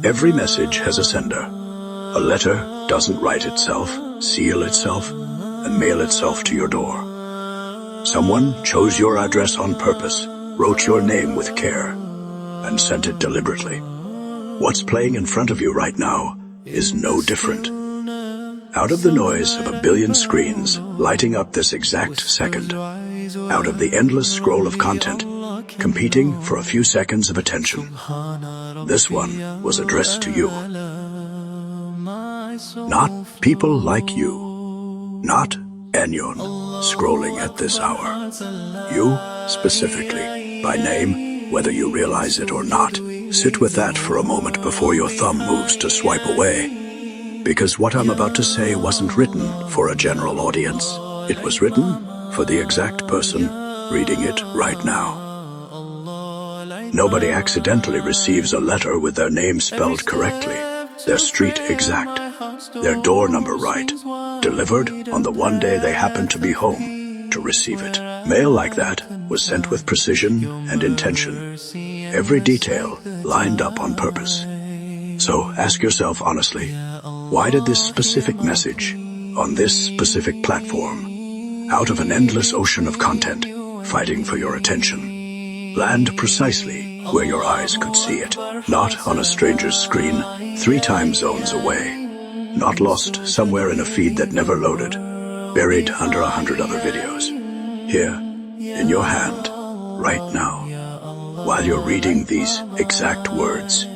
Every message has a sender. A letter doesn't write itself, seal itself, and mail itself to your door. Someone chose your address on purpose, wrote your name with care, and sent it deliberately. What's playing in front of you right now is no different. Out of the noise of a billion screens lighting up this exact second, out of the endless scroll of content, competing for a few seconds of attention, this one was addressed to you. Not people like you, not Anyon scrolling at this hour. You, specifically, by name, whether you realize it or not. Sit with that for a moment before your thumb moves to swipe away. Because what I'm about to say wasn't written for a general audience. It was written for the exact person reading it right now. Nobody accidentally receives a letter with their name spelled correctly, their street exact, their door number right, delivered on the one day they happen to be home to receive it. Mail like that was sent with precision and intention, every detail lined up on purpose. So ask yourself honestly, why did this specific message, on this specific platform, out of an endless ocean of content, fighting for your attention, land precisely where your eyes could see it, not on a stranger's screen 3 time zones away, not lost somewhere in a feed that never loaded, buried under 100 other videos, here, in your hand, right now, while you're reading these exact words.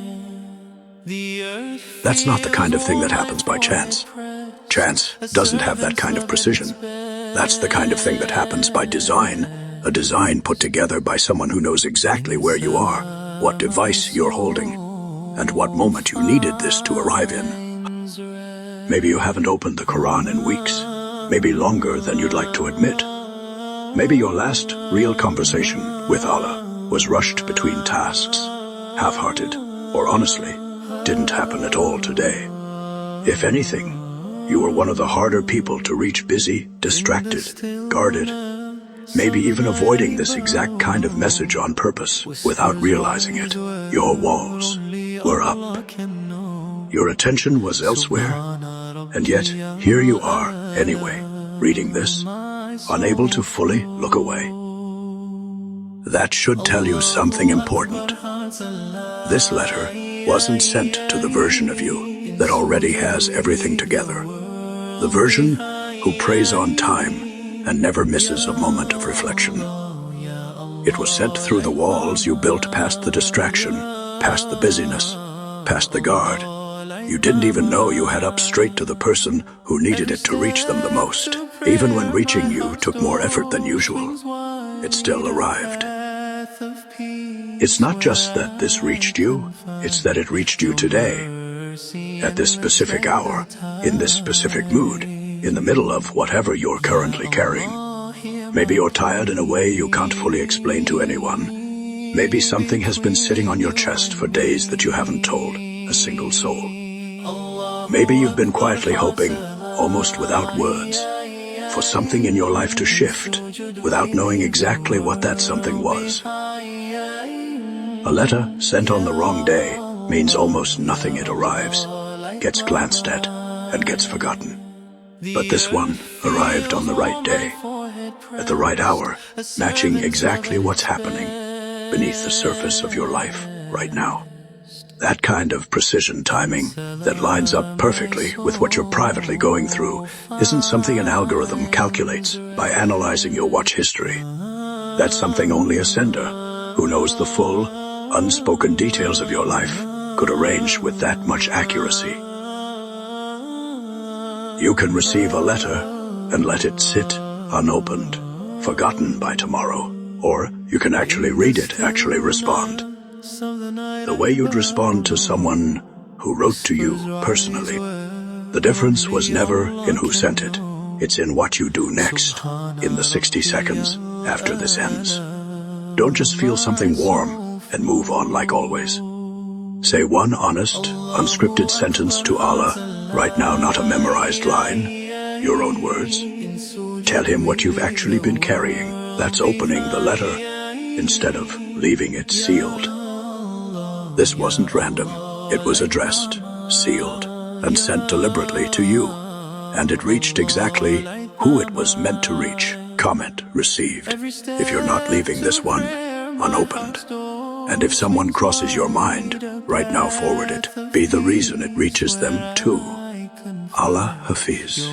That's not the kind of thing that happens by chance. Chance doesn't have that kind of precision. That's the kind of thing that happens by design, a design put together by someone who knows exactly where you are, what device you're holding, and what moment you needed this to arrive in. Maybe you haven't opened the Quran in weeks, maybe longer than you'd like to admit. Maybe your last real conversation with Allah was rushed between tasks, half-hearted, or honestly, didn't happen at all today. If anything, you were one of the harder people to reach, busy, distracted, guarded, maybe even avoiding this exact kind of message on purpose without realizing it. Your walls were up. Your attention was elsewhere, and yet here you are anyway, reading this, unable to fully look away. That should tell you something important. This letter wasn't sent to the version of you that already has everything together, the version who preys on time and never misses a moment of reflection. It was sent through the walls you built past the distraction, past the busyness, past the guard. You didn't even know you had up straight to the person who needed it to reach them the most. Even when reaching you took more effort than usual, it still arrived. It's not just that this reached you, it's that it reached you today, at this specific hour, in this specific mood, in the middle of whatever you're currently carrying. Maybe you're tired in a way you can't fully explain to anyone. Maybe something has been sitting on your chest for days that you haven't told a single soul. Maybe you've been quietly hoping, almost without words, for something in your life to shift, without knowing exactly what that something was. A letter sent on the wrong day means almost nothing. It arrives, gets glanced at, and gets forgotten. But this one arrived on the right day, at the right hour, matching exactly what's happening beneath the surface of your life right now. That kind of precision timing that lines up perfectly with what you're privately going through isn't something an algorithm calculates by analyzing your watch history. That's something only a sender, who knows the full, unspoken details of your life, could arrange with that much accuracy. You can receive a letter and let it sit unopened, forgotten by tomorrow, or you can actually read it, actually respond. The way you'd respond to someone who wrote to you personally. The difference was never in who sent it. It's in what you do next, in the 60 seconds after this ends. Don't just feel something warm and move on like always. Say one honest, unscripted sentence to Allah right now, not a memorized line, your own words. Tell him what you've actually been carrying. That's opening the letter instead of leaving it sealed. This wasn't random. It was addressed, sealed, and sent deliberately to you. And it reached exactly who it was meant to reach. Comment received. If you're not leaving this one unopened. And if someone crosses your mind, right now forward it. Be the reason it reaches them too. Allah Hafiz.